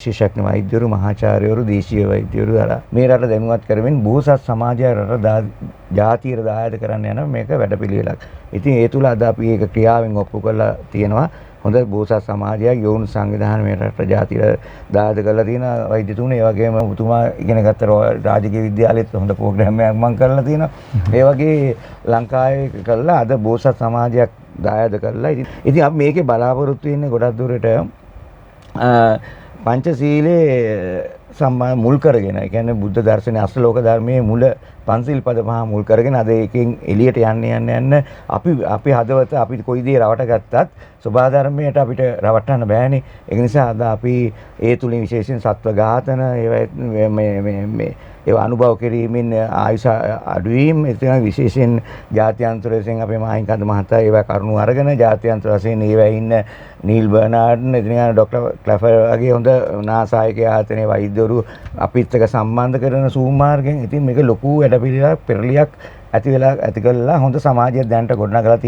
විශේෂඥ වෛද්‍යවරු මහාචාර්යවරු දේශීය වෛද්‍යවරු දාලා මේ රට දැනුවත් කරමින් බෝසත් සමාජය රට ජාතියට දායද කරන්න යන මේක වැඩපිළිවෙලක්. ඉතින් ඒ තුල අද අපි ඒක ක්‍රියාවෙන් ඔප්පු කරලා තියෙනවා. හොඳ බෝසත් සමාජයක් යෝන් සංවිධානය මේ රට ජාතියට දායද කරලා තියෙන වෛද්‍යතුන් ඒ වගේම ඔබතුමා ඉගෙන ගත්ත රාජකීය විද්‍යාලෙත් හොඳ ප්‍රෝග්‍රෑම් එකක් මම කරලා තියෙනවා. ඒ වගේ ලංකාවේ කරලා අද බෝසත් සමාජයක් දායද කරලා ඉතින් අපි මේකේ බලාපොරොත්තු වෙන්නේ ගොඩක් දුරට පංචශීලයේ සම්මාන මුල් කරගෙන ඒ කියන්නේ බුද්ධ දර්ශනයේ අෂ්ටලෝක ධර්මයේ මුල පන්සිල් පද පහ මුල් කරගෙන අද එකෙන් එළියට යන්න අපි හදවත අපි කොයි දේ රවට ගත්තත් සබහා ධර්මයට අපිට රවට්ටන්න බෑනේ. ඒ නිසා අද අපි ඒ තුලින් විශේෂයෙන් සත්ව ඝාතන ඒවා අනුභව කිරීමෙන් ආයුෂ අඩුවීම එතන විශේෂයෙන් ජාත්‍යන්තර වශයෙන් අපේ මහින්කන්ද මහතා ඒවා කරුණු අරගෙන ජාත්‍යන්තර වශයෙන් ඒවා ඉන්න නීල් බර්නාඩ් එදින ඩොක්ටර් ක්ලැෆර් වගේ හොඳ නාසායක ආයතනයේ වෛද්‍යවරු අපිත් එක්ක සම්බන්ධ කරන සූම් මාර්ගයෙන් ඉතින් මේක ලොකු වැඩපිළිවෙලක් පෙරලියක් ඇති කළා හොඳ සමාජයක් දැනට ගොඩනගලා තියෙනවා.